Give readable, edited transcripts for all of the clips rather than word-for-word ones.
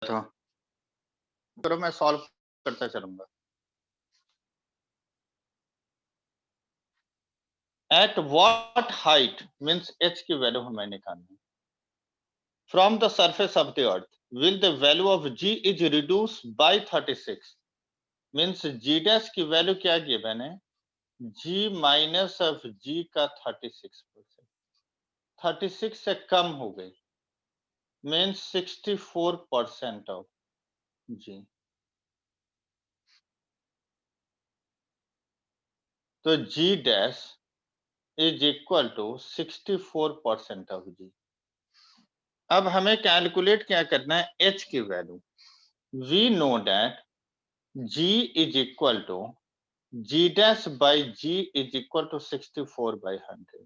था करो, मैं सॉल्व करता चलूंगा। At what height means h की वैल्यू हमें निकालनी है। From the surface of the earth will the value of g is reduce by 36 means g dash की वैल्यू क्या गिवन है, जी माइनस ऑफ जी का 36%, 36 से कम हो गई मींस 64% ऑफ जी। तो g dash is equal to 64% of g. अब हमें कैलकुलेट क्या करना है, एच की value. We know that g is equal to g dash by g is equal to 64/100।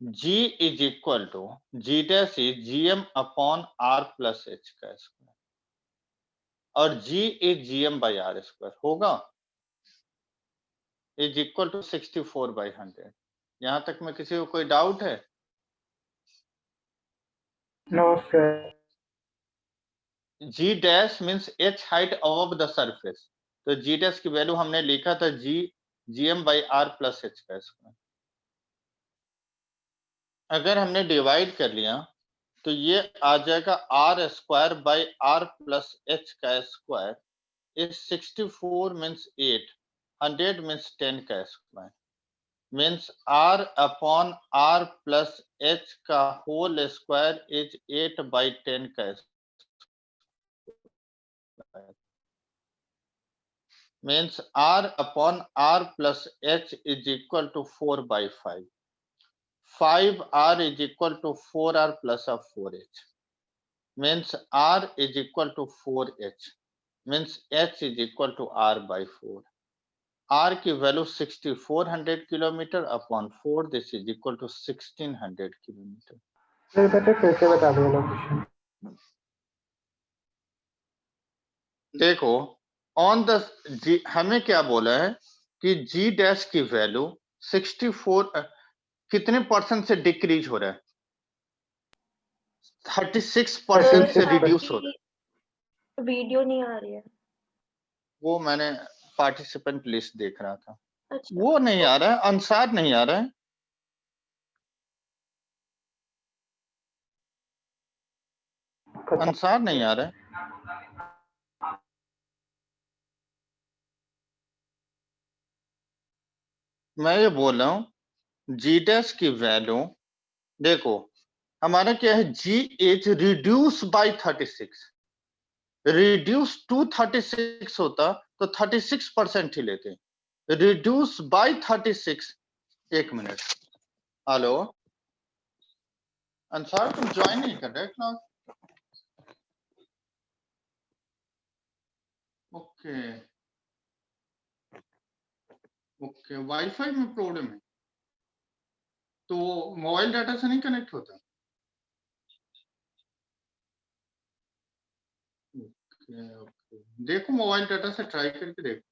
G is equal to g dash is GM upon r plus h का square और g is GM by r square होगा is equal to 64/100। यहां तक में किसी को कोई doubt है? No, sir. G dash means h height above the surface, तो जी डैश की वैल्यू हमने लिखा था g GM by r plus h का स्क्वायर। अगर हमने डिवाइड कर लिया तो ये आ जाएगा r square by r plus h का स्क्वायर इज 64 मीन्स 8, 100 मीन्स 10 का square means r upon r plus h का होल स्क्वायर इज 8/10 का square means r upon r plus h is equal to 4/5. 5r is equal to 4r plus of 4h means r is equal to 4h means h is equal to r by 4. r की value 6400 kilometre upon 4, this is equal to 1600 kilometre. नहीं पता, फिर से बता दो location. देखो on the जी हमें क्या बोला है कि जी डैश की वैल्यू 64 कितने परसेंट से डिक्रीज हो रहा है, 36% से रिड्यूस हो रहा है। वीडियो नहीं आ रही है। वो मैंने पार्टिसिपेंट लिस्ट देख रहा था। अच्छा, वो नहीं आ रहा है, अनुसार नहीं आ रहा है। अनुसार नहीं आ रहा है। मैं ये बोल रहा हूं जी डैश की वैल्यू देखो हमारा क्या है, g is reduce by 36, reduce to 36 होता तो 36% ही लेते, रिड्यूस बाय 36। एक मिनट, हेलो अंसार तुम ज्वाइन नहीं कर रहे क्लास? ओके ओके, वाईफाई में प्रॉब्लम है तो मोबाइल डाटा से नहीं कनेक्ट होता। ओके ओके, देखो मोबाइल डाटा से ट्राई करके देखो।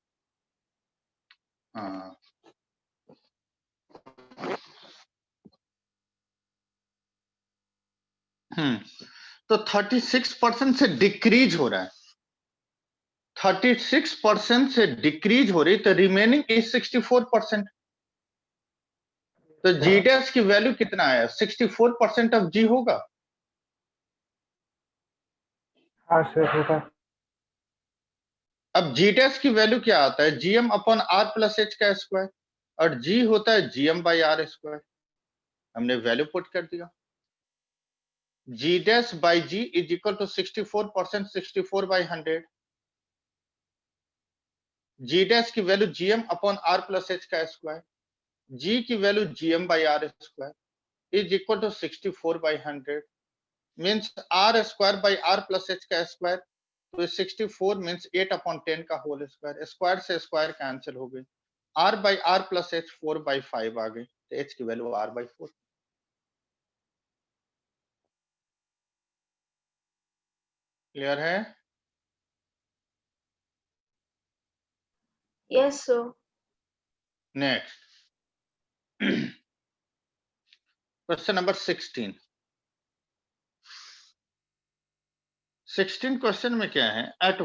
हाँ तो 36% से डिक्रीज हो रहा है, 36% से डिक्रीज हो रही तो रिमेनिंग इज 64%। तो जी डैश की वैल्यू कितना आया, 64% ऑफ जी होगा। हाँ सर, होगा। अब जी डैश की वैल्यू क्या आता है, GM upon r plus h का स्क्वायर और जी होता है जीएम बाई आर स्क्वायर। हमने वैल्यू पुट कर दिया, जी dash by g is equal to 64%, 64/100। Ji dash की value GM upon r plus h का स्क्वायर, जी की value GM by r square is equal to 64/100 means are square by r plus h का square, तो 64 means 8/10 का whole square, square से square cancel हो गई, r by r plus h 4/5 आ गई, तो एच की वैल्यू आर बाई 4। क्लियर है? Yes sir. Next question number 16। 16 question में क्या है, एट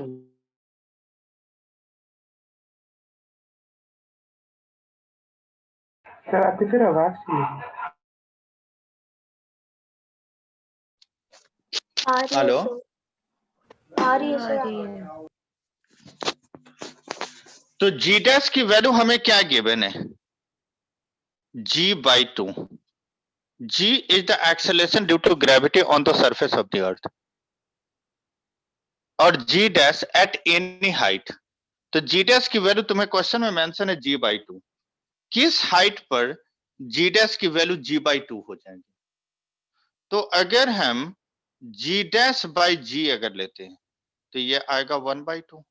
सर आपकी फिर आवाज चली हेलो, आ रही है सर। तो जी डैश की वैल्यू हमें क्या गिवन है, g by 2. g is the acceleration due to gravity on the surface of the earth, और g dash at any height. तो g डैश की वैल्यू तुम्हें क्वेश्चन में मेंशन है g by 2. किस हाइट पर g डैश की वैल्यू g by 2 हो जाएगी? तो अगर हम g डैश by g अगर लेते हैं तो ये आएगा 1 by 2.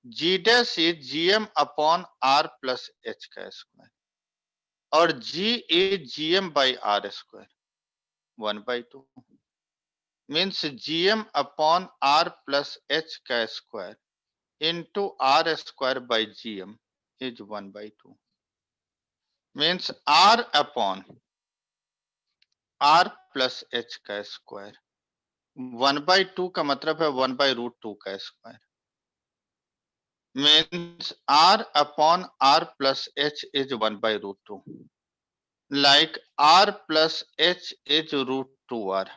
g dash is gm upon r plus h का स्क्वायर, और g is gm by r square 1 by 2. Means gm upon r plus h का square into r square by gm is 1 by 2. Means r upon r plus h का square 1 by 2 का मतलब है 1 by root 2 का square. Means r upon r plus h is 1 by root 2. Like r plus h is root 2r.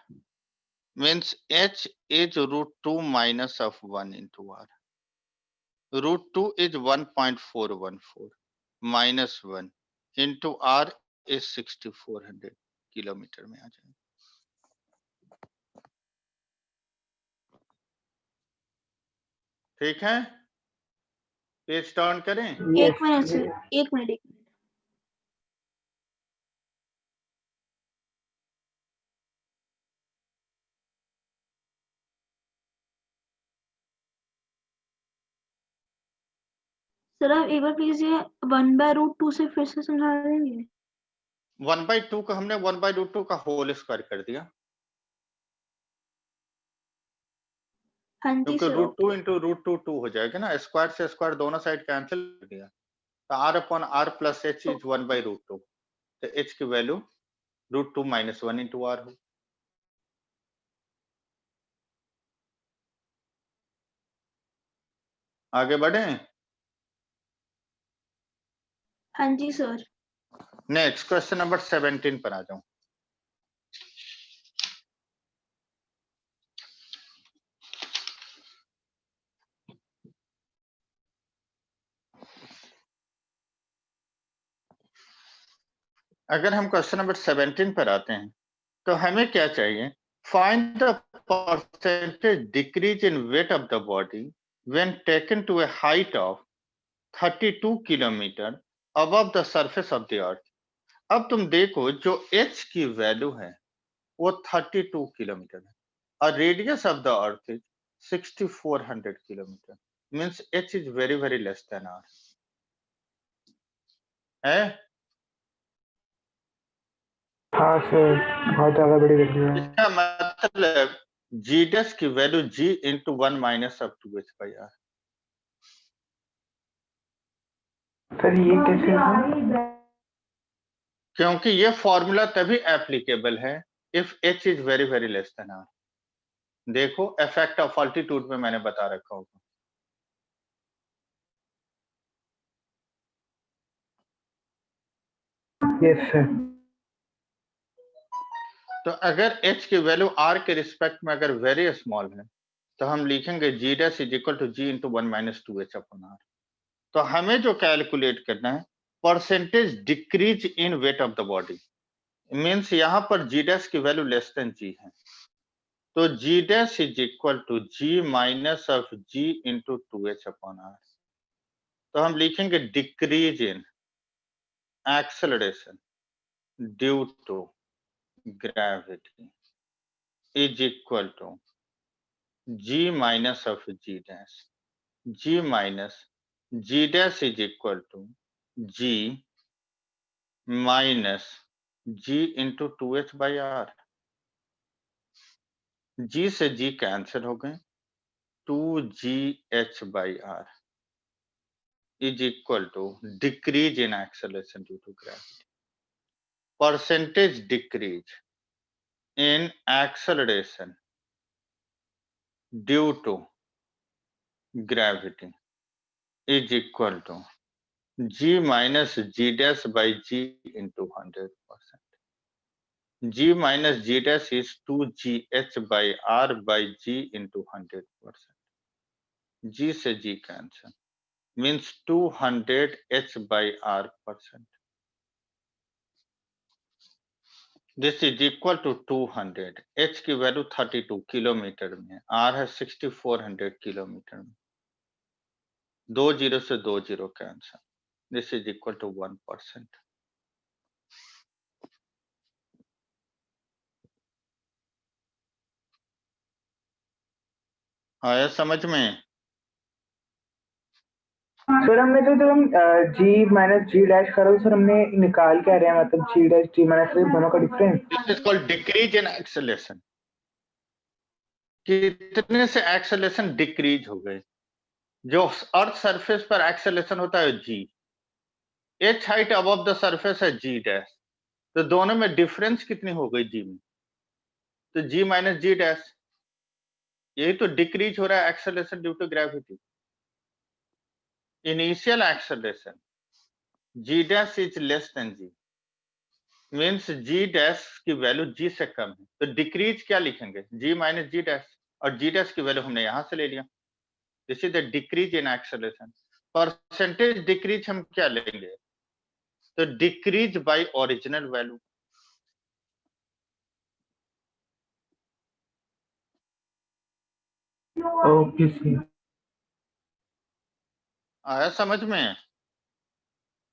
Means h is root 2 minus of 1 into r. Root 2 is 1.414 minus 1 into r is 6400 kilometre में आ जाएगा. ठीक है, page turn करें. एक minute sir, एक minute. Sir आप एक बार please ये 1/√2 से फिर से समझा देंगे. 1 by 2 को हमने 1 by रूट 2 का होल स्क्वायर कर दिया, हाँ जी क्योंकि सर. रूट 2 इंटू रूट 2 2 हो जाएगा ना, स्क्वायर से स्क्वायर दोनों साइड कैंसिल कर दिया. तो r upon r plus h is 1 by root 2. तो h की value root 2 minus 1 into r हो. आगे बढ़े. हाँ जी सर. नेक्स्ट क्वेश्चन नंबर 17 पर आ जाऊं. अगर हम क्वेश्चन नंबर 17 पर आते हैं तो हमें क्या चाहिए, find the percentage decrease in weight of the body when taken to a height of 32 kilometre above the surface of the earth. अब तुम देखो जो h की वैल्यू है वो 32 किलोमीटर है और radius of the earth is 6400 kilometre. Means h is very very less than r है. हाँ सर बहुत ज्यादा बड़ी वैल्यू है. इसका मतलब g डैश की value g into 1 minus of 2h by r. Sir ये कैसे है? क्योंकि ये फॉर्मूला तभी एप्लीकेबल है if h is very very less than r. देखो इफेक्ट ऑफ अल्टीट्यूड में मैंने बता रखा होगा. Yes sir. तो अगर h की वैल्यू r के रिस्पेक्ट में अगर वेरी स्मॉल है तो हम लिखेंगे g dash is equal to g into 1 minus 2h upon r. तो हमें जो कैलकुलेट करना है percentage decrease in weight of the body. Means यहां पर g डैश की वैल्यू लेस देन g है, तो g dash is equal to g minus of g into 2h upon r. तो हम लिखेंगे decrease in acceleration due to gravity is equal to g minus of g dash. g minus g dash is equal to g minus g into 2h by r. g से g cancel हो गए, 2gh by r is equal to decrease in acceleration due to gravity. Percentage decrease in acceleration due to gravity is equal to G minus G dash by G into 100%. G minus G dash is 2GH by R by G into 100%. G से G cancel means 200 H by R percent. This is equal to 200. H की value 32 kilometre में है, R है 6400 kilometre में. 2 0 से 2 0 cancel. This is equal to 1%. आया समझ में? सर हमने तो जब हम जी माइनस जी डैश करो सर हमने निकाल क्या रहे हैं मतलब जी डैश जी माइनस दोनों का difference. This is called decrease in acceleration. कितने से एक्सेलरेशन डिक्रीज हो गए? जो अर्थ सरफेस पर एक्सेलरेशन होता है g, h height above the surface है जी डैश, तो दोनों में डिफरेंस कितनी हो गई जी में? तो जी माइनस जी डैश, यही तो डिक्रीज हो रहा है acceleration due to gravity. Initial acceleration g dash is less than g, means g dash की वैल्यू जी से कम है, तो डिक्रीज क्या लिखेंगे? जी माइनस जी डैश, और जी डैश की वैल्यू हमने यहां से ले लिया. This is the decrease in acceleration. Percentage decrease हम क्या लेंगे? तो decrease by original value. Okay sir. आया समझ में?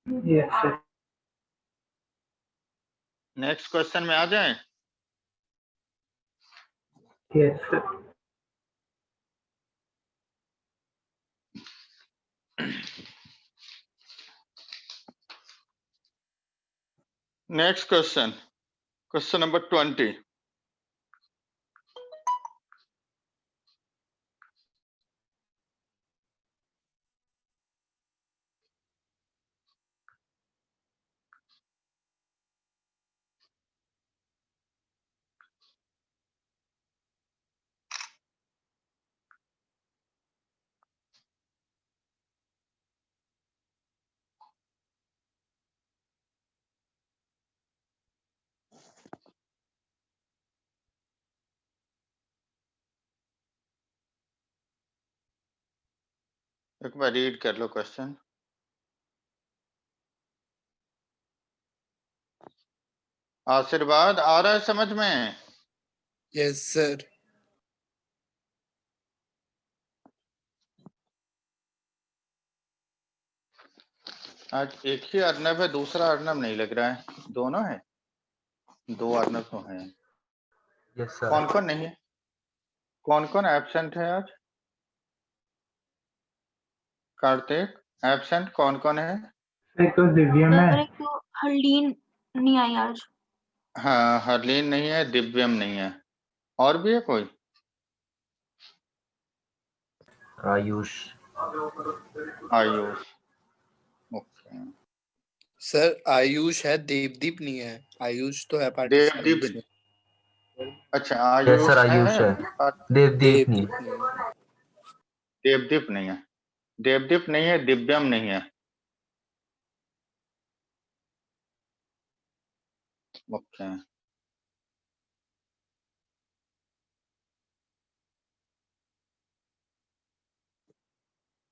Yes sir. नेक्स्ट क्वेश्चन में आ जाए. Yes sir. Next question, question number 20. एक बार रीड कर लो क्वेश्चन. आशीर्वाद आ रहा है समझ में? Yes sir. आज एक ही अर्नब है, दूसरा अर्नब नहीं लग रहा है. दोनों है? दो अर्नब तो हैं. Yes sir. कौन कौन नहीं है? कौन कौन एब्सेंट है आज? कार्तिक एब्सेंट कौन कौन है? एक तो दिव्यम है. सर एक तो हरलीन नहीं आई आज. हाँ, हरलीन नहीं है, दिव्यम नहीं है, और भी है कोई? आयुष. आयुष. ओके. सर आयुष है, देवदीप नहीं है. आयुष तो है देवदीप. पार्टिसिपेंट्स में. अच्छा यस आयुष सर आयुष है. देवदीप नहीं. देवदीप नहीं है. देवदीप नहीं है. देवदीप नहीं है, दिव्यम नहीं है. ओके.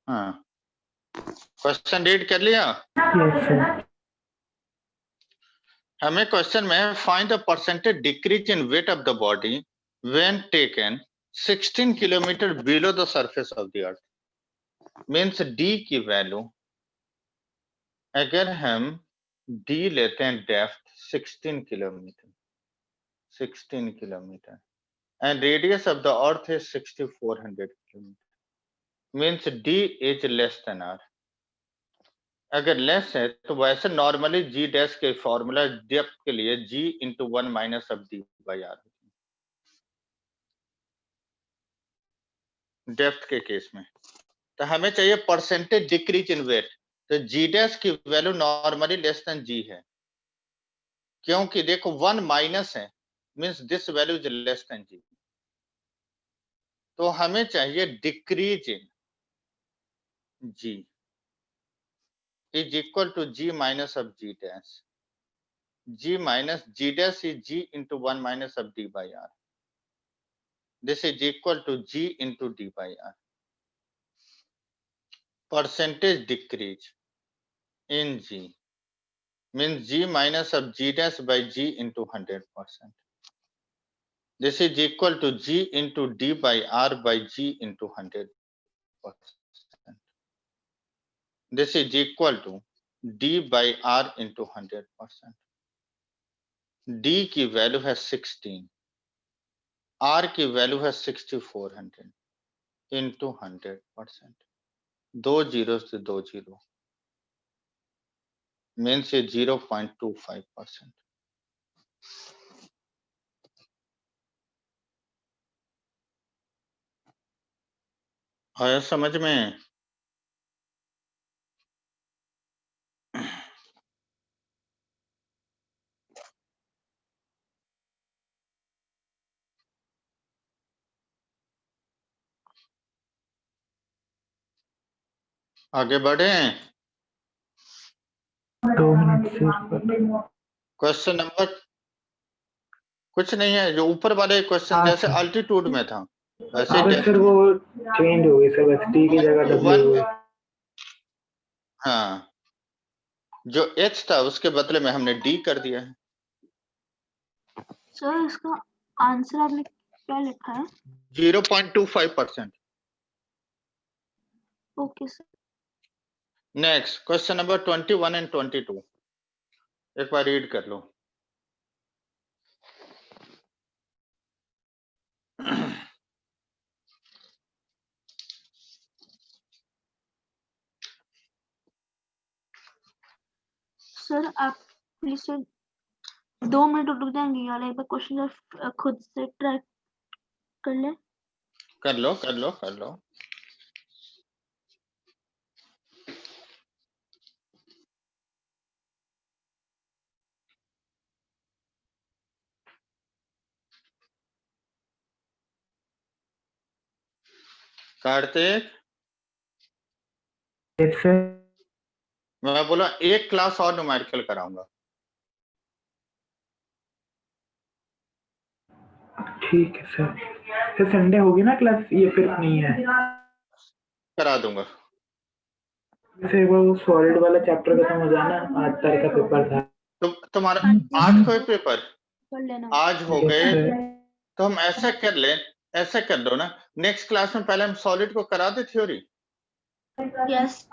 हाँ, क्वेश्चन रीड कर लिया. Yes sir. हमें क्वेश्चन में find the percentage decrease in weight of the body when taken 16 kilometre below the surface of the earth. Means D की वैल्यू, अगर हम डी लेते हैं depth 16 kilometre, 16 kilometre, and radius of the earth is 6400 kilometer, means d is less than r. अगर less है तो वैसे normally g dash के फॉर्मूला डेप्थ के लिए g into 1 minus of d by r. Depth के केस में तो हमें चाहिए परसेंटेज डिक्रीज इन वेट, तो g डैश की value normally less than g है, क्योंकि देखो 1 माइनस है, means this value is less than g. तो हमें चाहिए decrease in g is equal to g minus of ji dash. G minus G dash is G into 1 minus of D by R. This is equal to G into D by R. Percentage decrease in G means G minus of G dash by G into 100%. This is equal to G into D by R by G into 100%. This is equal to D by R into 100%. D की value है 16, R की value है 6400 into 100%. 2 zero से 2 zero means ये 0.25%. आया समझ में? आगे बढ़े. 2 मिनट से क्वेश्चन नंबर कुछ नहीं है, जो ऊपर वाले क्वेश्चन हाँ, जैसे सर। अल्टीट्यूड में था वैसे बस सर वो चेंज हो गई सर, बस टी की जगह डब्ल्यू हो गई. हाँ, जो H था उसके बदले में हमने D कर दिया है. सर इसका आंसर आपने क्या लिखा है? 0.25%. Okay sir. Next question number 21 and 22 एक बार रीड कर लो. सर आप प्लीज सर 2 मिनट रुक जाएंगे यार, एक बार क्वेश्चन खुद से ट्राई कर ले. कर लो कर लो कर लो. कार्तिक सर मैं बोला एक क्लास और न्यूमेरिकल कराऊंगा. ठीक है सर. सर संडे होगी ना क्लास, ये फिर नहीं है? करा दूंगा. सर एक बार वो सॉलिड वाला चैप्टर खत्म हो जाए ना, 8 तारीख का पेपर था. तुम्हारा 8 को पेपर कर लेना. आज हो Yes, गए. sir. तो हम ऐसा कर ले, ऐसा कर दो ना, नेक्स्ट क्लास में पहले हम सॉलिड को करा दे थ्योरी. यस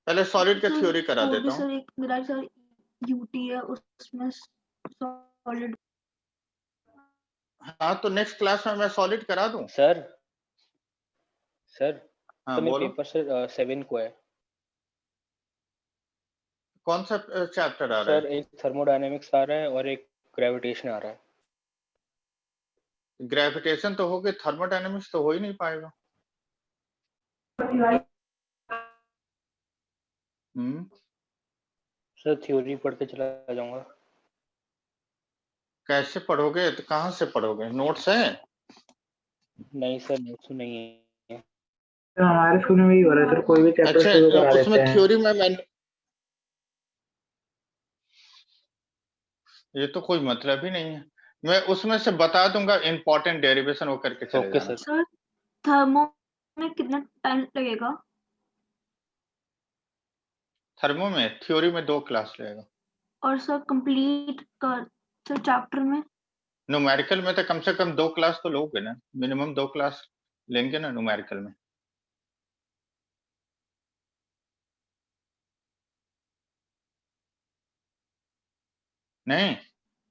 पहले सॉलिड का थ्योरी करा देता हूँ. सर एक मेरा सर यूटी है उसमें सॉलिड. हाँ तो नेक्स्ट क्लास में मैं सॉलिड करा दूं. सर हाँ तो मेरे बोलो पेपर सर 7 को है कौन सा चैप्टर आ रहा सर. है. एक थर्मोडायनेमिक्स आ रहा है और एक ग्रेविटेशन आ रहा है. ग्रेविटेशन तो हो गई, थर्मोडायनेमिक्स तो हो ही नहीं पाएगा. सर थ्योरी पढ़ के चला जाऊंगा. कैसे पढ़ोगे, तो कहाँ से पढ़ोगे, नोट्स है? नहीं सर नोट्स नहीं है. तो हमारे स्कूल में भी हो रहा है सर, कोई भी चैप्टर शुरू करा अच्छा देते उसमें हैं. थ्योरी में मैं ये तो कोई मतलब ही नहीं है. मैं उसमें से बता दूंगा इंपॉर्टेंट डेरिवेशन वो करके चले ओके जाना. सर. सर थर्मो में कितना टाइम लगेगा? थर्मो में थ्योरी में 2 क्लास लगेगा. और सर कंप्लीट कर सर चैप्टर में न्यूमेरिकल में तो कम से कम 2 क्लास तो लोगे ना, मिनिमम 2 क्लास लेंगे ना न्यूमेरिकल में. नहीं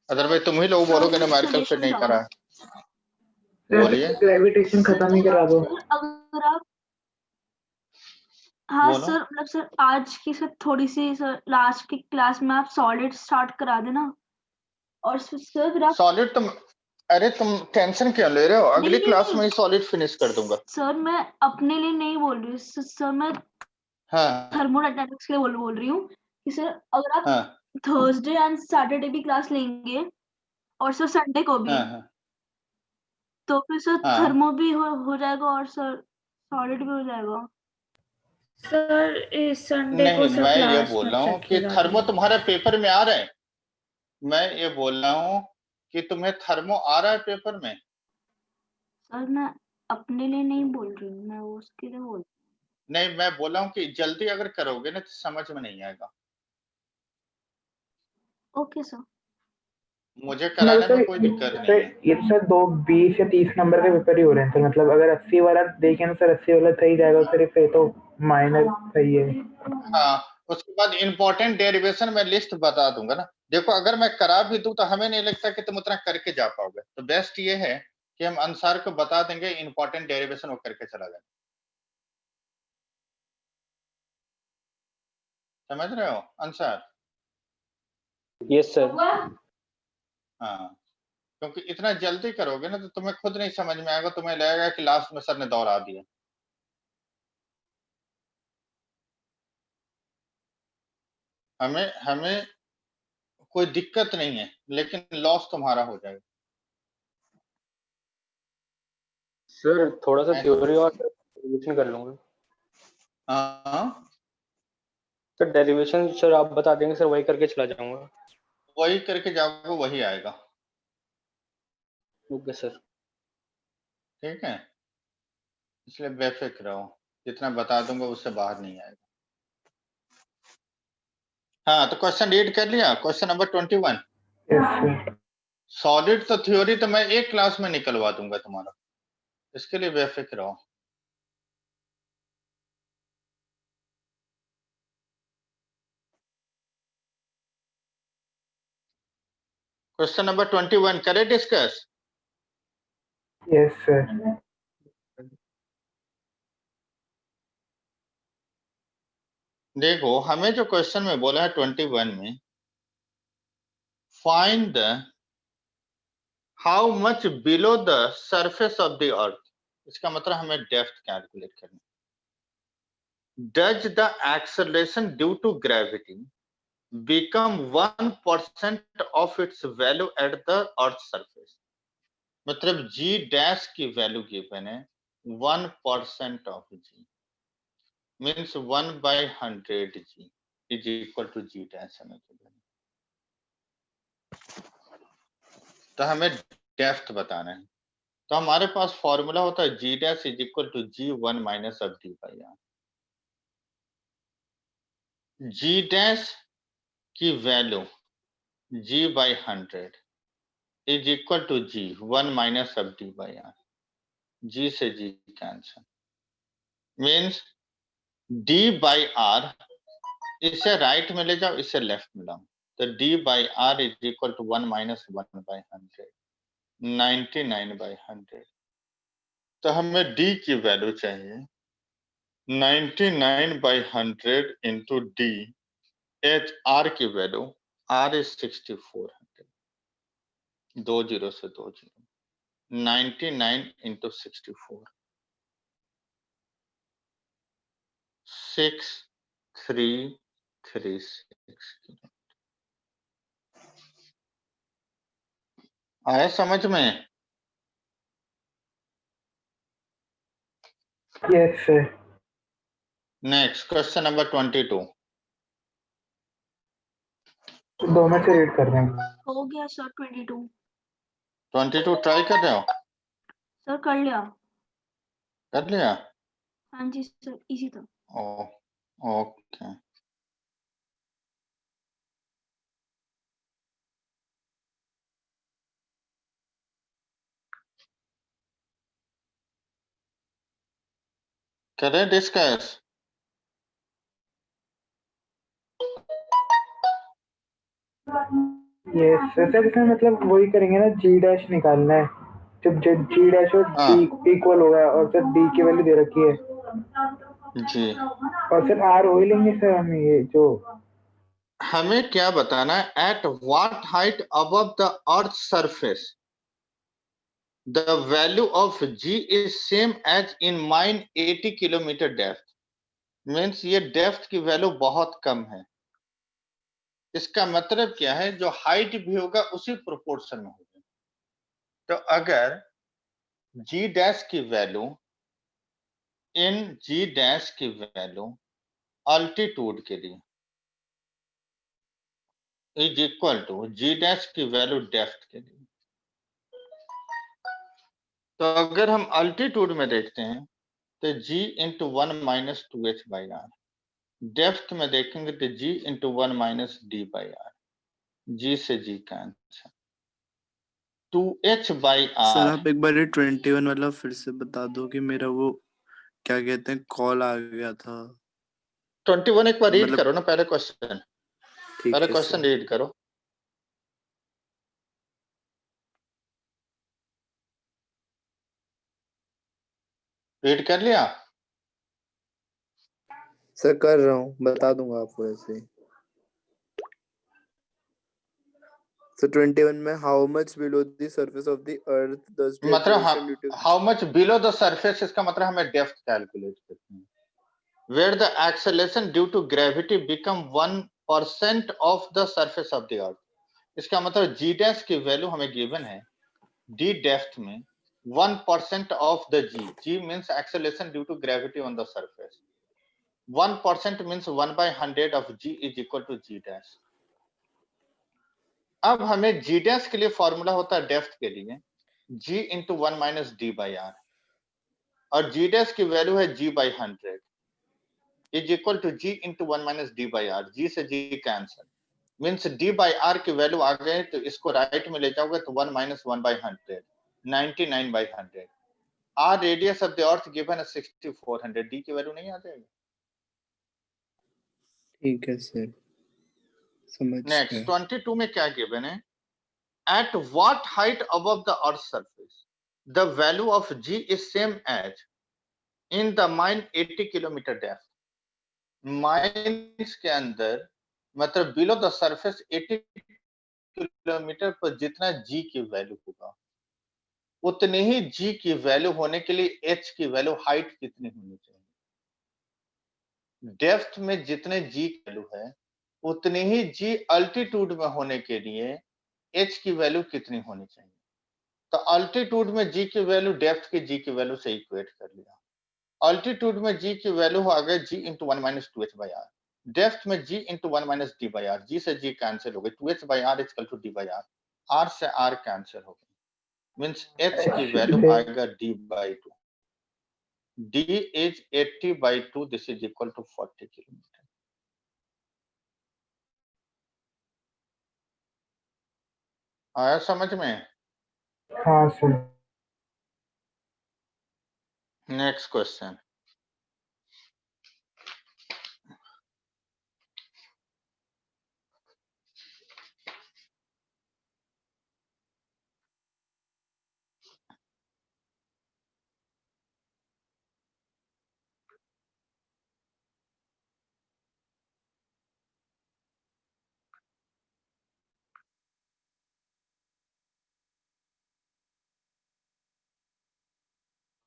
अदरवाइज तुम ही लोग बोलोगे न्यूमेरिकल फिर नहीं करा. बोलिए. ग्रेविटेशन खत्म ही करा दो. सर अगर आप हाँ बोलो. सर मतलब सर आज की सर थोड़ी सी सर लास्ट की क्लास में आप सॉलिड स्टार्ट करा देना. और सर फिर आप सॉलिड तुम, अरे तुम टेंशन क्यों ले रहे हो, अगली नहीं, क्लास नहीं. में ही सॉलिड फिनिश कर दूंगा. सर मैं अपने लिए नहीं बोल रही हूँ सर, मैं हाँ थर्मोडायनेमिक्स के लिए बोल रही हूँ कि सर अगर आप हाँ थर्सडे एंड सैटरडे भी क्लास लेंगे और सर संडे को भी हाँ हाँ तो फिर सर हाँ। थर्मो भी हो जाएगा और सर सॉलिड भी हो जाएगा। सर इस संडे को नहीं, सर मैं ये क्लास बोल मत रहा हूँ कि रखिएगा थर्मो अभी। तुम्हारे पेपर में आ रहा है। मैं ये बोल रहा हूँ कि तुम्हें थर्मो आ रहा है पेपर में। सर मैं अपने लिए नहीं बोल रही हूँ, मैं उसके लिए बोल नहीं, मैं बोला हूँ कि जल्दी अगर करोगे ना तो समझ में नहीं आएगा। Okay sir. मुझे मतलब कराने सर में कोई दिक्कत नहीं है। ये तो सर 2 20 या 30 नंबर के पेपर ही हो रहे हैं सर। मतलब अगर 80 वाला देखें ना सर, 80 वाला सही जाएगा सर, ये तो माइनर सही है। हाँ, उसके बाद इंपॉर्टेंट डेरिवेशन में लिस्ट बता दूंगा ना। देखो, अगर मैं करा भी दूं तो हमें नहीं लगता कि तुम उतना करके जा पाओगे, तो बेस्ट ये है कि हम अंसार को बता देंगे, इंपॉर्टेंट डेरिवेशन वो करके चला जाए। समझ रहे हो अंसार? Yes sir. हाँ, क्योंकि इतना जल्दी करोगे ना तो तुम्हें खुद नहीं समझ में आएगा, तुम्हें लगेगा कि लास्ट में सर ने दौड़ा दिया। हमें हमें कोई दिक्कत नहीं है, लेकिन लॉस तुम्हारा हो जाएगा। सर थोड़ा सा ऐसा- थ्योरी और डेरिवेशन कर लूंगा। हाँ, सर डेरिवेशन सर आप बता देंगे सर, वही करके चला जाऊंगा। वही करके जाओगे वही आएगा। Okay sir. ठीक है, इसलिए बेफिक्र रहो, जितना बता दूंगा उससे बाहर नहीं आएगा। हाँ, तो क्वेश्चन रीड कर लिया, question number 21। Yes sir. Solid तो थ्योरी तो मैं एक क्लास में निकलवा दूंगा तुम्हारा, इसके लिए बेफिक्र रहो। क्वेश्चन नंबर 21 करें डिस्कस? Yes sir. देखो, हमें जो क्वेश्चन में बोला है 21 में, find the how much below the surface of the earth, इसका मतलब हमें डेप्थ कैलकुलेट करनी। Does the acceleration due to gravity become 1% of its value at the earth surface, मतलब g डैश की वैल्यू गिवन है 1% of g, means 1/100 g is equal to g dash हमें given. तो हमें डेप्थ बताना है, तो हमारे पास फॉर्मूला होता है g dash is equal to g1 minus of d by r। g dash की value g/100 is equal to g1 minus of d by r। g से g cancel, means d by r, इसे right में ले जाओ, इसे left में लाओ, तो d by r is equal to 1 minus 1/100, 99/100। तो हमें d की वैल्यू चाहिए 99/100 इंटू d, एच r की वैल्यू, r इज 6400, 2 0 से 2 0, 99 इंटू 64, 6336। आया समझ में? Yes sir. Next question number 22। 2 में से रीड कर रहे हैं। हो गया सर 22। 22 ट्राई कर रहे हो? सर कर लिया। कर लिया? हाँ जी सर, इजी था। ओ, ओके। करें डिस्कस? यस सर, इसमें मतलब वही करेंगे ना, जी डैश निकालना है। जब जी डैश और हाँ डी इक्वल होगा और सर डी की वैल्यू दे रखी है, जी, और सर आर वही लेंगे सर हम, ये जो हमें क्या बताना है, at what height above the earth surface the value of g is same as in mine 80 kilometre depth, means ये डेप्थ की वैल्यू बहुत कम है। इसका मतलब क्या है, जो हाइट भी होगा उसी प्रोपोर्शन में होगा। तो अगर जी डैश की वैल्यू इन जी डैश की वैल्यू अल्टीट्यूड के लिए is equal to g dash की वैल्यू डेप्थ के लिए। तो अगर हम अल्टीट्यूड में देखते हैं तो g into 1 minus 2h by r, depth में देखेंगे तो g into 1 minus d by r, g से g का answer 2h by sir r. आप एक बार ये 21 वाला फिर से बता दो कि मेरा वो क्या कहते हैं कॉल आ गया था। 21 एक बार रीड मतलब करो ना, पहले क्वेश्चन ठीक है सर। रीड करो। रीड कर लिया? सर कर रहा हूँ, बता दूंगा आपको ऐसे ही। So 21 में how much below the surface of the earth does the मतलब acceleration due to how much below the surface, इसका मतलब हमें डेप्थ कैलकुलेट करनी है। Where the acceleration due to gravity become 1% of the surface of the earth, इसका मतलब g dash की value हमें गिवन है डी डेप्थ में 1% of the g, g means acceleration due to gravity on the surface, 1% means 1/100 of g is equal to g dash. अब हमें जी dash के लिए फॉर्मूला होता है डेप्थ के लिए g into 1 minus d by r, और जी डैश की वैल्यू है g by 100 is equal to g into 1 minus d by r, g से g cancel means d by r की वैल्यू आ गए तो इसको राइट में ले जाओगे तो 1 minus 1 by 100, 99 by 100। R radius of the earth given है 6400, d की वैल्यू नहीं आ जाएगी? ठीक है सर, समझ नेक्स्ट गए। 22 में क्या गिवन है? At what height above the earth surface the value of g is same as in the mine 80 kilometre depth. Mines के अंदर मतलब बिलो द सरफेस 80 किलोमीटर पर जितना g की वैल्यू होगा उतनी ही g की वैल्यू होने के लिए h की वैल्यू हाइट कितनी होनी चाहिए? डेप्थ में जितने g की वैल्यू है उतनी ही g अल्टीट्यूड में होने के लिए h की वैल्यू कितनी होनी चाहिए? तो अल्टीट्यूड में g की वैल्यू डेप्थ की g की वैल्यू से इक्वेट कर लिया। अल्टीट्यूड में g की वैल्यू आ गई g into 1 minus 2h by r, depth में g into 1 minus d by r, g से g कैंसिल हो गई, 2h by r equal to d by r, r से r कैंसिल हो गई मींस h की वैल्यू आएगा d by 2, d is 80 by 2, this is equal to 40 kilometre. आया समझ में? हाँ sir. Next question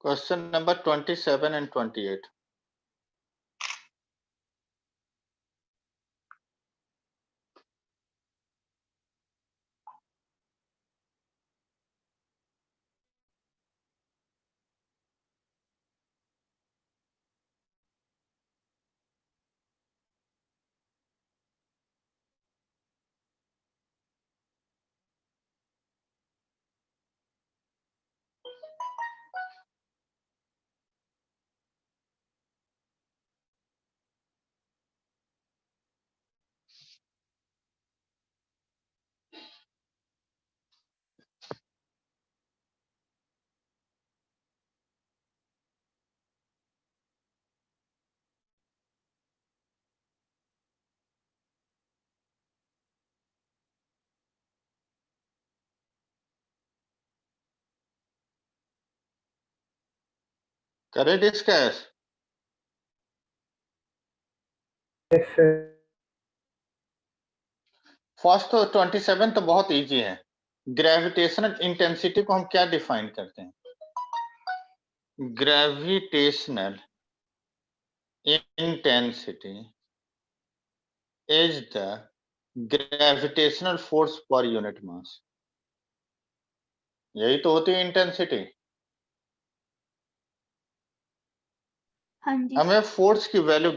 question number 27 and 28। करे डिस्कस? Yes sir. फर्स्ट तो 27 तो बहुत इजी है। ग्रेविटेशनल इंटेंसिटी को हम क्या डिफाइन करते हैं? Gravitational intensity is the gravitational force per unit mass, यही तो होती है इंटेंसिटी। हाँ जी हमें फोर्स की वैल्यू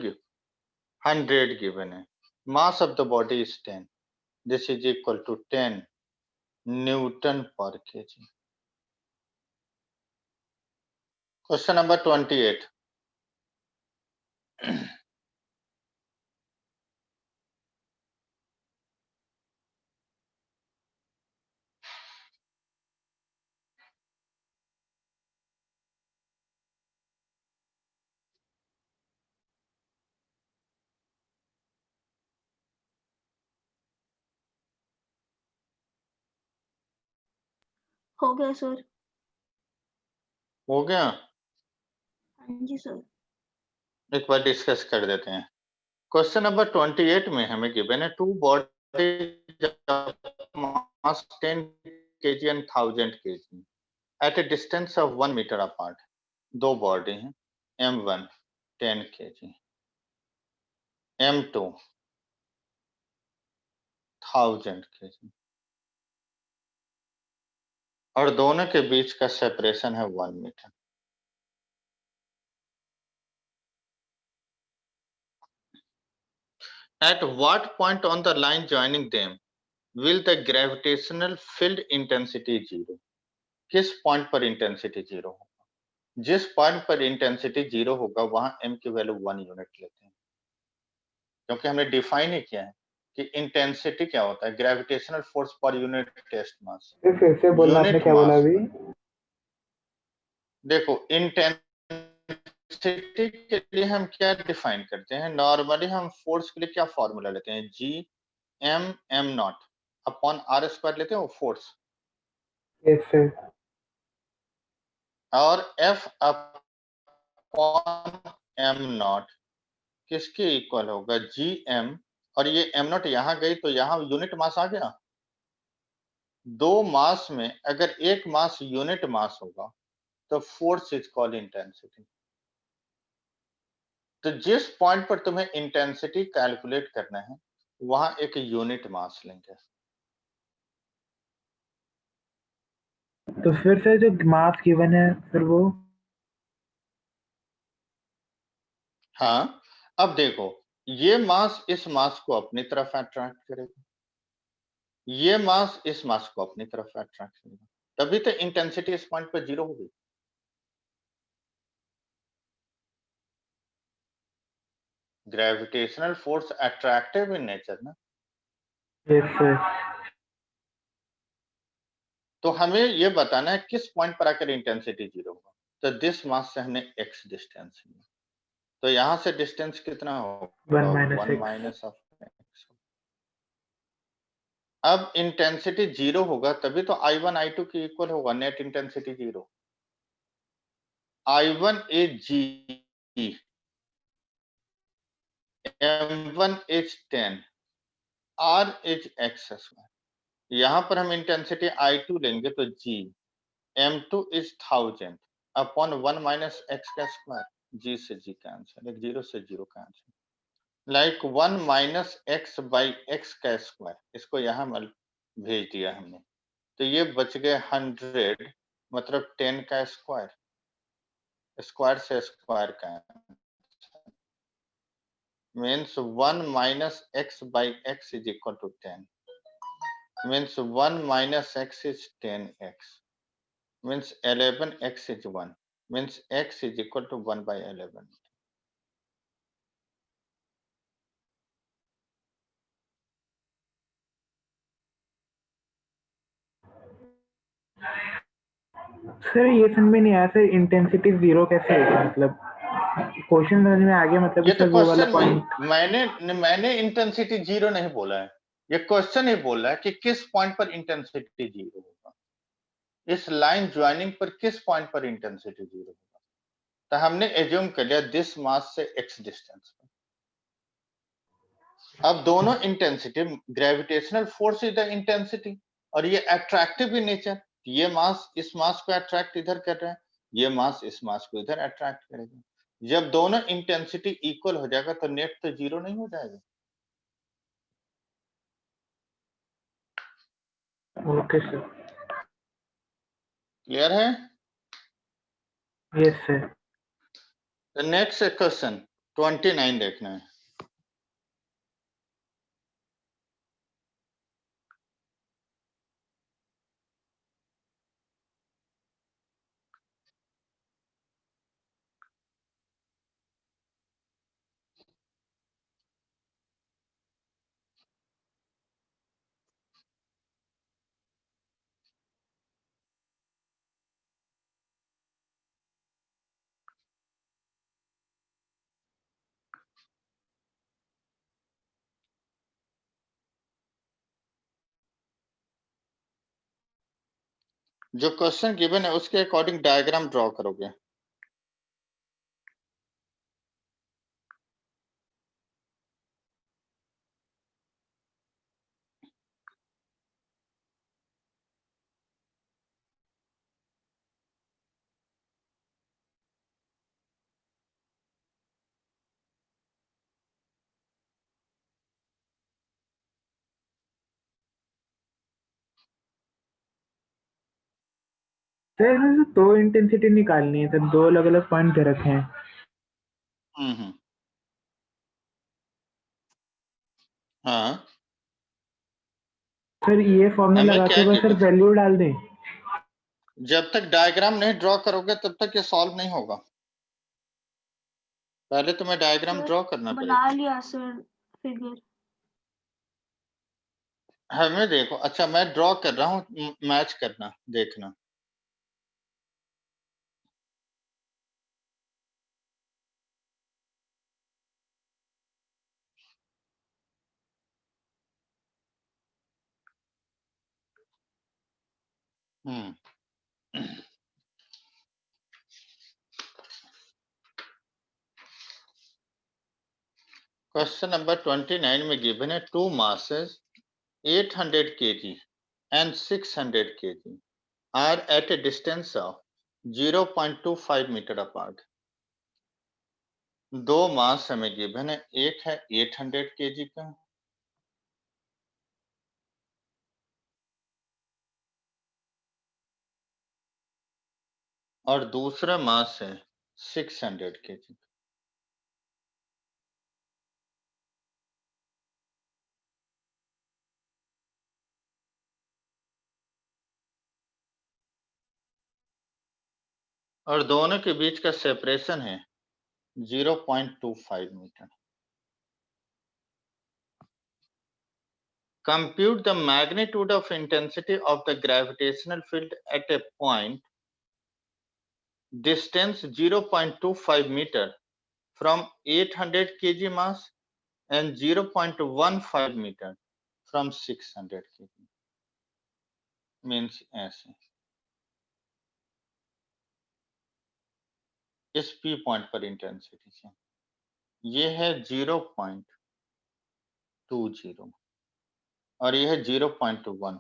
100 गिवन है, mass of the body is 10, this is equal to 10 newton per KG. Question number 28। हो गया सर। हो गया, हाँ जी सर। एक बार डिस्कस कर देते हैं। क्वेश्चन नंबर 28 में हमें गिवन है two body mass 10 kg and 1000 kg at a distance of 1 metre apart. दो बॉडी हैं, M1 10 kg, M2 1000 kg, और दोनों के बीच का सेपरेशन है 1 metre. At what point on the line joining them will the gravitational field intensity zero? किस point पर intensity zero होगा? जिस पॉइंट पर इंटेंसिटी जीरो होगा वहां m की वैल्यू 1 यूनिट लेते हैं, क्योंकि हमने डिफाइन ही किया है कि इंटेंसिटी क्या होता है, gravitational force per unit test mass. फिर से बोलना, आपने यूनिट क्या बोला मास अभी? देखो, इंटेंसिटी के लिए हम क्या डिफाइन करते हैं, नॉर्मली हम फोर्स के लिए क्या फॉर्मूला लेते हैं, G m not upon r square लेते हैं, वो फोर्स, यस सर। और F अपॉन m नॉट किसके इक्वल होगा, Gm, और ये m नॉट यहाँ गई तो यहाँ यूनिट मास आ गया। दो मास में अगर एक मास यूनिट मास होगा तो फोर्स इज कॉल्ड इंटेंसिटी। तो जिस पॉइंट पर तुम्हें इंटेंसिटी कैलकुलेट करना है वहां एक यूनिट मास लेंगे। तो फिर से जो मास गिवन है फिर वो हाँ, अब देखो, ये मास इस मास को अपनी तरफ अट्रैक्ट करेगा, ये मास इस मास को अपनी तरफ अट्रैक्ट करेगा, तभी तो इंटेंसिटी इस पॉइंट पर जीरो होगी। Gravitational force attractive in nature ना, यस सर। तो हमें ये बताना है किस पॉइंट पर आकर इंटेंसिटी जीरो होगा। तो दिस मास से हमने x डिस्टेंस लिया, तो यहां से डिस्टेंस कितना होगा, 1 माइनस ऑफ x। अब इंटेंसिटी जीरो होगा तभी तो I1 I2 की इक्वल होगा, net intensity zero. I1 is G, M1 is 10, R is x square. यहां पर हम इंटेंसिटी I2 लेंगे तो G, M2 is 1000 upon 1 minus x का स्क्वायर, G से G कैंसिल, एक जीरो से zero cancel, like 1 minus x by x का स्क्वायर, इसको यहाँ भेज दिया हमने, तो ये बच गए 100, मतलब 10 का स्क्वायर, स्क्वायर से स्क्वायर का means 1 minus x by x is equal to 10, means 1 minus x is 10x, means 11x is 1, means x is equal to 1 by 11। Sir ये समझ में नहीं आया सर, इंटेंसिटी जीरो कैसे होगा, मतलब क्वेश्चन समझ में आ गया, मतलब ये तो सर वो वाला क्वेश्चन पॉइंट। मैंने इंटेंसिटी जीरो नहीं बोला है, ये क्वेश्चन ही बोल रहा है कि किस पॉइंट पर इंटेंसिटी जीरो होगा, इस लाइन ज्वाइनिंग पर किस पॉइंट पर इंटेंसिटी जीरो होगा। तो हमने एज्यूम कर लिया दिस मास से x डिस्टेंस पर। अब दोनों intensity, gravitational force is the intensity और ये अट्रैक्टिव इन नेचर, ये मास इस मास को अट्रैक्ट इधर कर रहा है, ये मास इस मास को इधर अट्रैक्ट करेगा। जब दोनों इंटेंसिटी इक्वल हो जाएगा तो नेट तो जीरो नहीं हो जाएगा। Okay sir. क्लियर है? Yes sir. नेक्स्ट क्वेश्चन 29 देखना है। जो क्वेश्चन गिवन है उसके अकॉर्डिंग डायग्राम ड्रॉ करोगे। सर इसमें से 2 इंटेंसिटी निकालनी है सर, 2 अलग-अलग पॉइंट दे रखे हैं। हाँ, सर ये फॉर्मूला हमें लगा क्या के बस सर गिवन? वैल्यू डाल दें। जब तक डायग्राम नहीं ड्रॉ करोगे तब तक ये सॉल्व नहीं होगा। पहले तुम्हें डायग्राम सर ड्रॉ करना बना पड़ेगा। लिया सर फिगर। हमें देखो, अच्छा मैं ड्रॉ कर रहा हूँ, मैच करना, देखना। क्वेश्चन नंबर 29 में गिवन है 2 masses 800 kg and 600 kg are at a distance of 0.25 metre apart। 2 mass हमें गिवन है, एक है 800 kg का और दूसरा मास है 600 kg। और दोनों के बीच का सेपरेशन है 0.25 metre. Compute the magnitude of intensity of the gravitational field at a point distance 0.25 meter from 800 kg mass and 0.15 meter from 600 kg। Means ऐसे इस P पॉइंट पर इंटेंसिटी से ये है 0.20 और ये है 0.15।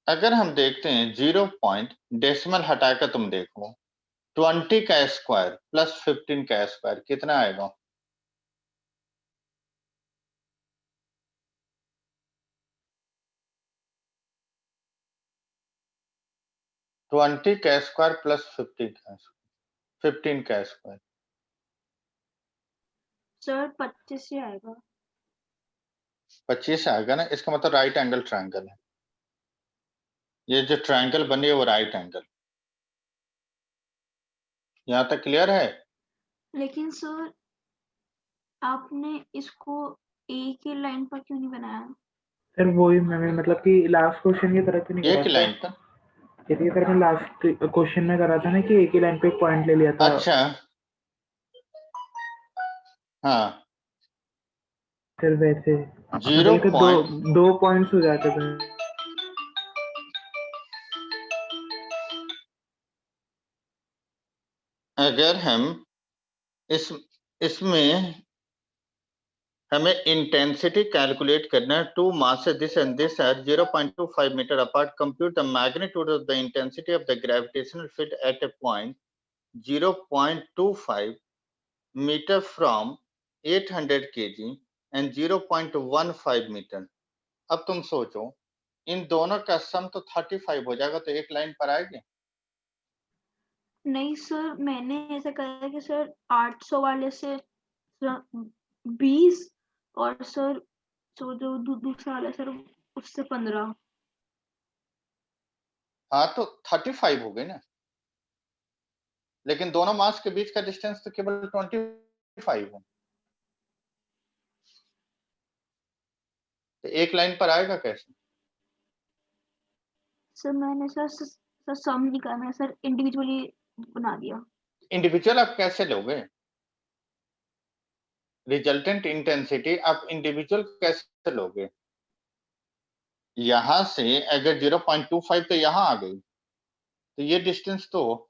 अगर हम देखते हैं 0 पॉइंट डेसिमल हटाकर तुम देखो, 20 का स्क्वायर प्लस 15 का स्क्वायर कितना आएगा? 20 का स्क्वायर प्लस 15 का स्क्वायर। सर 25 ही आएगा। 25 आएगा ना, इसका मतलब राइट एंगल ट्रायंगल है। ये जो ट्रायंगल बनी है वो राइट एंगल। यहाँ तक क्लियर है? लेकिन सर आपने इसको एक ही लाइन पर क्यों नहीं बनाया? सर वही मैंने मतलब कि लास्ट क्वेश्चन की तरह तो नहीं एक करा लाइन था। पर। इसी तरह मैं लास्ट क्वेश्चन में करा था ना कि एक ही लाइन पे एक पॉइंट ले लिया था। अच्छा, हाँ, सर वैसे 0 बल्कि पॉइंट 2 पॉइंट्स हो जाते थे। अगर हम इसमें हमें इंटेंसिटी कैलकुलेट करना है। 2 masses this and this are 0.25 meter apart। Compute the magnitude of the intensity of the gravitational field at a point 0.25 meter from 800 kg and 0.15 meter। अब तुम सोचो, इन दोनों का सम तो 35 हो जाएगा, तो एक लाइन पर आएगी। नहीं सर, मैंने ऐसा करा है कि सर 800 वाले से 20 और सर जो दूसरा वाला सर उससे 15। हाँ तो 35 हो गई ना, लेकिन दोनों मास के बीच का डिस्टेंस तो केवल 25 है, तो एक लाइन पर आएगा कैसे? सर मैंने सर सम नहीं करा, मैंने सर इंडिविजुअली बना दिया। इंडिविजुअल आप कैसे लोगे? रिजल्टेंट इंटेंसिटी आप इंडिविजुअल कैसे लोगे? यहां से अगर 0.25 तो यहां आ गई, तो ये डिस्टेंस तो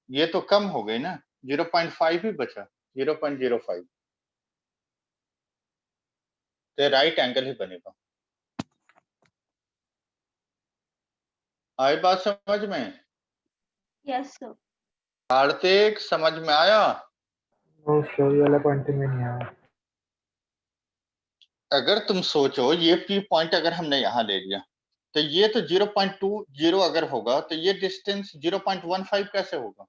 ये तो कम हो गई ना, 0.5 ही बचा, 0.05, तो राइट एंगल ही बनेगा। आई बात समझ में? Yes sir. कार्तिक समझ में आया? वो सर ये वाला पॉइंट में नहीं आया। अगर तुम सोचो ये पी पॉइंट अगर हमने यहां ले लिया, तो ये तो 0.20 अगर होगा तो ये डिस्टेंस 0.15 कैसे होगा?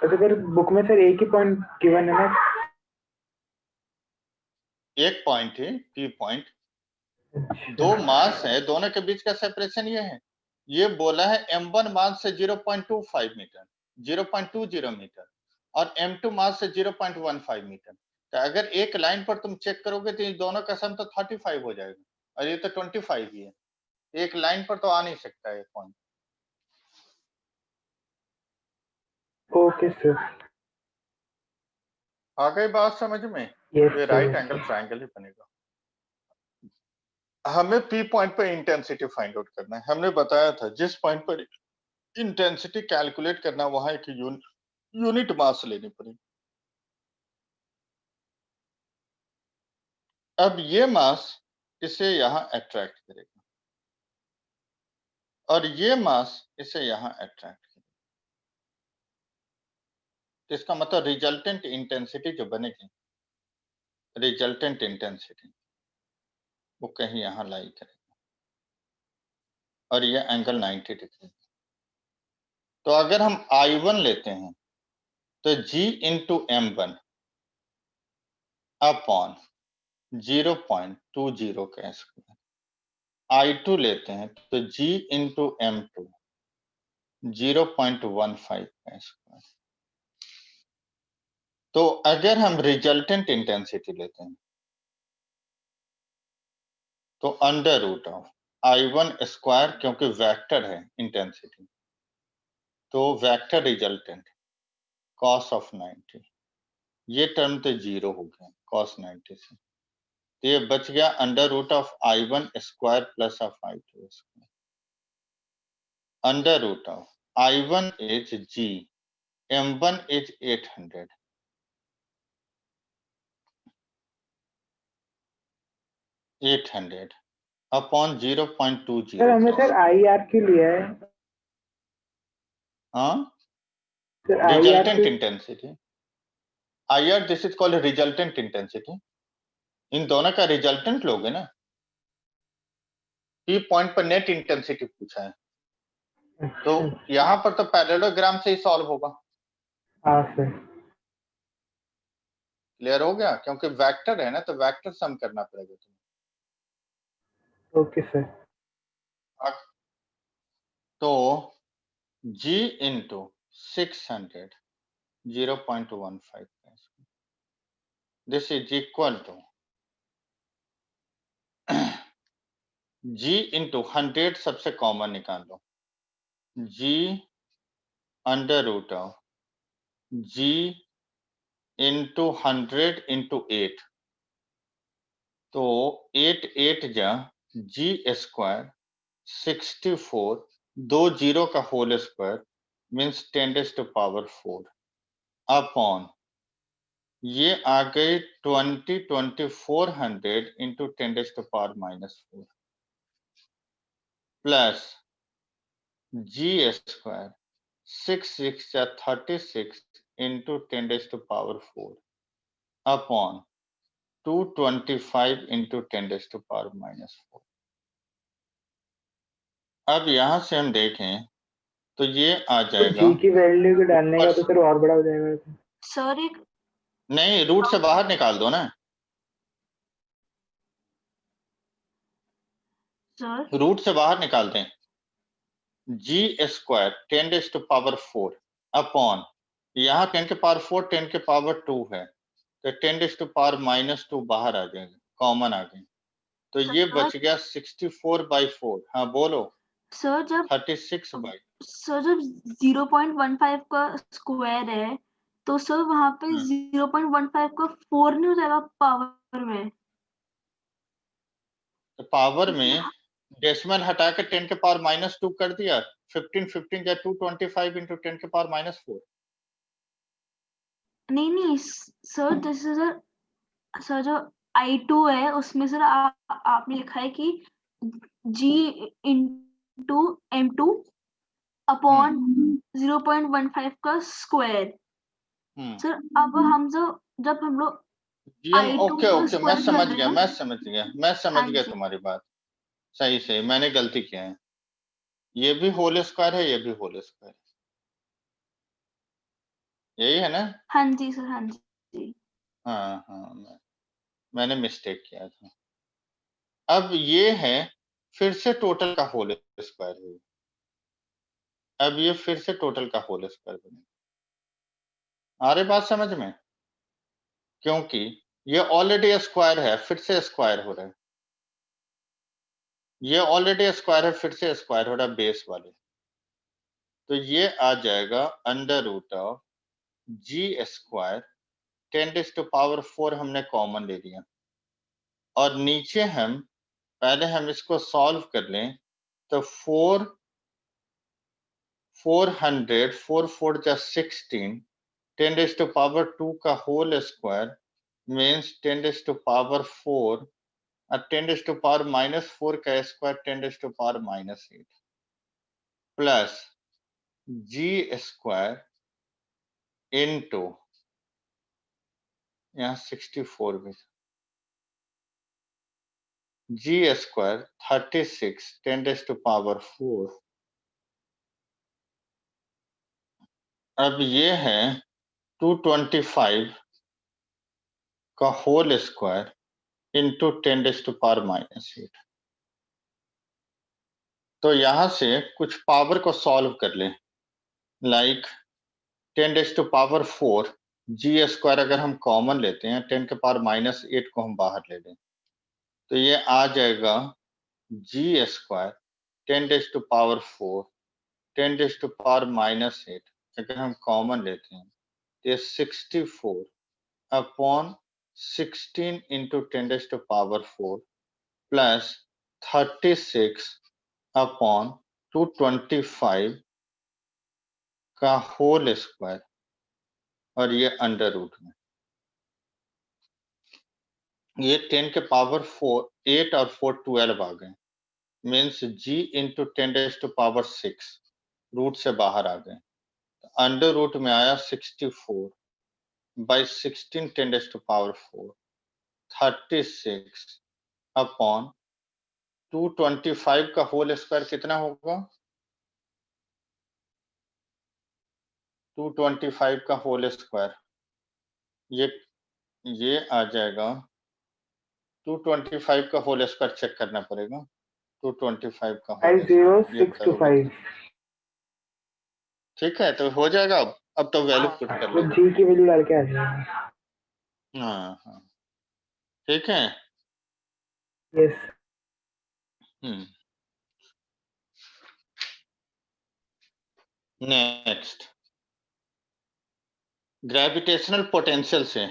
अगर बुक में सर एक ही पॉइंट गिवन है ना, एक पॉइंट है पी पॉइंट, अच्छा, दो मास है, दोनों के बीच का सेपरेशन ये है। ये बोला है m1 मास से 0.25 मीटर, 0.20 मीटर, और m2 मास से 0.15 मीटर। तो अगर एक लाइन पर तुम चेक करोगे तो इन दोनों का सम तो 35 हो जाएगा, और ये तो 25 ही है। एक लाइन पर तो आ नहीं सकता है पॉइंट। Okay sir. आ गई बात समझ में? यस ये sir, right yes angle sir. Triangle ही बनेगा। हमें पी पॉइंट पर इंटेंसिटी फाइंड आउट करना है। हमने बताया था जिस पॉइंट पर इंटेंसिटी कैलकुलेट करना, वहां एक यूनिट मास लेनी पड़ेगी। अब ये मास इसे यहां अट्रैक्ट करेगा, और ये मास इसे यहां अट्रैक्ट करेगा। तो इसका मतलब रिजल्टेंट इंटेंसिटी जो बनेगी, रिजल्टेंट इंटेंसिटी वो कहीं यहां लाई करेगा, और ये एंगल 90 डिग्री। तो अगर हम I1 लेते हैं तो G इंटू M1 अपॉन 0.20 का स्क्वायर। I2 लेते हैं तो G इंटू M2 0.15 का स्क्वायर। तो अगर हम रिजल्टेंट इंटेंसिटी लेते हैं तो under root of I1 square, क्योंकि वेक्टर है इंटेंसिटी, तो वेक्टर रिजल्टेंट cos ऑफ 90, ये टर्म तो 0 हो गया cos 90 से, तो ये बच गया under root of I1 square plus of I2 square. Under root of I1 is G, M1 is 800, upon 0.20 sir हमें का। सर IR क्यों लिया है? हाँ, सर IR रिजल्टेंट क्यों? Intensity, IR this is called resultant intensity. इन दोनों का रिजल्टेंट लोगे ना, पी पॉइंट पर नेट इंटेंसिटी पूछा है, तो अच्छा, यहां पर तो पैरेललोग्राम से ही सॉल्व होगा। हाँ सर। क्लियर हो गया? क्योंकि वेक्टर है ना, तो वेक्टर सम करना पड़ेगा तुम्हें। Okay sir. तो G into 600 0.15, this is equal to G into 100 सबसे कॉमन निकाल लो, G under root of G into 100 into 8, तो 8 जा G स्क्वायर 64, 2 0 का होल स्क्वायर मीन्स 10⁻⁴ अपॉन ये आ गई 2400 इंटू 10⁻⁻⁴ प्लस G स्क्वायर 6 6 जा 36 इंटू 10⁻⁴ अपॉन 225 इंटू 10⁻⁻⁴। अब यहां से हम देखें तो ये आ तो जाएगा जी की वैल्यू को डालने का तो ऊपर सर और बड़ा हो जाएगा। सर एक नहीं, रूट से बाहर निकाल दो ना, सर रूट से बाहर निकाल दें। जी स्क्वायर 10⁴ अपॉन, यहाँ 10⁴ 10⁴ है, तो 10⁻⁻² बाहर आ जाएगा, कॉमन आ गई, तो ये बच गया 64/4। हाँ बोलो, सर जब 36/। सर जब 0.15 का स्क्वायर है तो सर वहां पे 0.15 का 4 नहीं हो जाएगा पावर में? तो पावर में डेसिमल हटा के 10⁻² कर दिया, 15 या 225 इंटू 10⁻⁴। नहीं सर, जैसे सर जो I2 है उसमें सर आपने लिखा है कि G इंटू M2 अपॉन 0.15 का स्क्वायर। सर अब हम जब हम लोग I2 ओके का ओके, मैं स्क्वायर समझ कर रहे गया, हैं। मैं समझ गया, मैं समझ हाँ गया जी। तुम्हारी बात। सही सही, मैंने गलती किया है, ये भी होल स्क्वायर है, ये भी होल स्क्वायर है, यही है ना? हाँ जी सर, हाँ जी। हाँ हाँ, मैंने मिस्टेक किया था। अब ये है फिर से टोटल का होल स्क्वायर है, अब ये फिर से टोटल का होल स्क्वायर बनेगा। आ रही बात समझ में? क्योंकि ये ऑलरेडी स्क्वायर है, फिर से स्क्वायर हो रहा है, ये ऑलरेडी स्क्वायर है, फिर से स्क्वायर हो रहा है बेस वाले, तो ये आ जाएगा √ऑफ जी स्क्वायर 10⁴ हमने कॉमन ले लिया, और नीचे हम पहले हम इसको सॉल्व कर लें, तो 400 4 4 जा 16 10⁻² का होल स्क्वायर मीन्स 10⁻⁴, और 10⁻⁻4 का स्क्वायर 10⁻⁻8 प्लस जी स्क्वायर इंटू, यहाँ 64 भी, जी स्क्वायर 36 10⁻⁴। अब ये है 225 का होल स्क्वायर इंटू 10⁻⁻8। तो यहां से कुछ पावर को सॉल्व कर लें, लाइक 10⁻⁴ जी स्क्वायर अगर हम कॉमन लेते हैं, 10⁻⁻8 को हम बाहर ले लें, तो ये आ जाएगा जी स्क्वायर 10⁻⁴ 10⁻⁻8 अगर हम कॉमन लेते हैं तो 64 अपॉन 16 इंटू 10⁻⁴ प्लस 36 अपॉन 225 का होल स्क्वायर, और ये अंडर रूट में, ये 10⁻⁴ 8 और 4 12 आ गए, मीन्स जी इंटू 10⁻⁶ रूट से बाहर आ गए, अंडर रूट में आया 64 बाई 16 10⁻⁴ 36 अपॉन 225 का होल स्क्वायर कितना होगा? 225 का होल स्क्वायर, ये आ जाएगा 225 का होल स्क्वायर, चेक करना पड़ेगा 225 का होल स्क्वायर, ये करोगे 5065। ठीक है, तो हो जाएगा। अब तो वैल्यू पुट कर वो लो। जी की वैल्यू डाल के आ जाएगा। हाँ हाँ, ठीक है। यस। नेक्स्ट, ग्रेविटेशनल पोटेंशियल से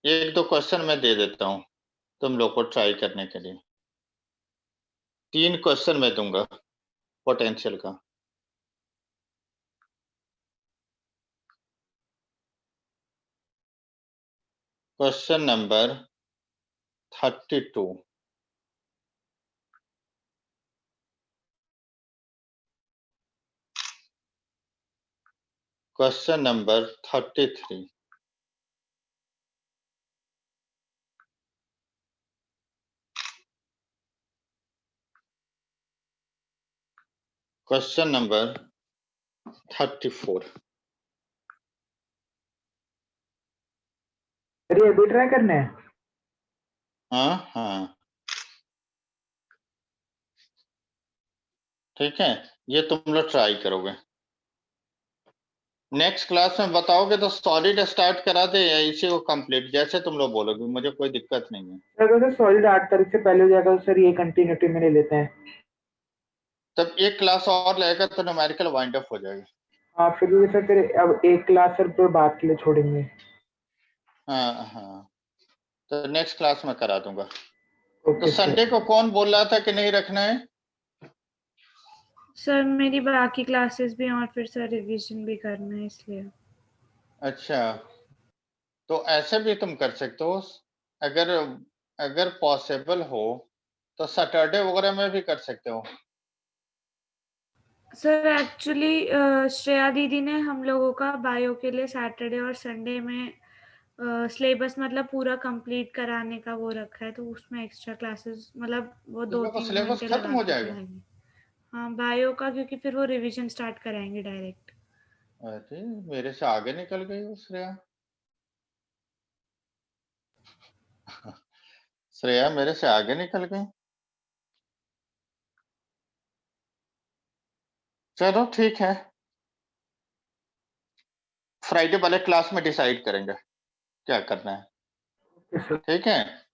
एक दो क्वेश्चन मैं दे देता हूं तुम लोग को ट्राई करने के लिए। 3 क्वेश्चन मैं दूंगा पोटेंशियल का। Question number 32, question number 33, question number 34। अरे अभी ट्राई करना है। हाँ ठीक है, ये तुम लोग ट्राई करोगे। नेक्स्ट क्लास में बताओगे तो सॉलिड स्टार्ट करा दे या इसी को कंप्लीट, जैसे तुम लोग बोलोगे, मुझे कोई दिक्कत नहीं है। अगर सॉलिड 8 तारीख से पहले हो जाएगा तो सर ये कंटिन्यूटी में ले लेते हैं। तब एक क्लास और लगेगा तो न्यूमेरिकल वाइंड अप हो जाएगा। हाँ फिर भी सर फिर अब एक क्लास सर फिर बात के लिए छोड़ेंगे। हाँ तो नेक्स्ट क्लास में करा दूंगा। तो ओके संडे सर। को कौन बोल रहा था कि नहीं रखना है? सर मेरी बाकी क्लासेस भी हैं और फिर सर रिवीजन भी करना है इसलिए। अच्छा, तो ऐसे भी तुम कर सकते हो, अगर अगर पॉसिबल हो तो सैटरडे वगैरह में भी कर सकते हो। सर एक्चुअली श्रेया दीदी ने हम लोगों का बायो के लिए सैटरडे और संडे में सिलेबस मतलब पूरा कंप्लीट कराने का वो रखा है, तो उसमें एक्स्ट्रा क्लासेस मतलब वो तुम लोग का 2-3 सिलेबस घंटे खत्म लगा हो के जाएगा? पढ़ाएंगे। हाँ बायो का, क्योंकि फिर वो रिवीजन स्टार्ट कराएंगे डायरेक्ट। अरे मेरे से आगे निकल गई हो श्रेया। श्रेया मेरे से आगे निकल गई। चलो ठीक है, फ्राइडे वाले क्लास में डिसाइड करेंगे क्या करना है। Okay sir. ठीक है।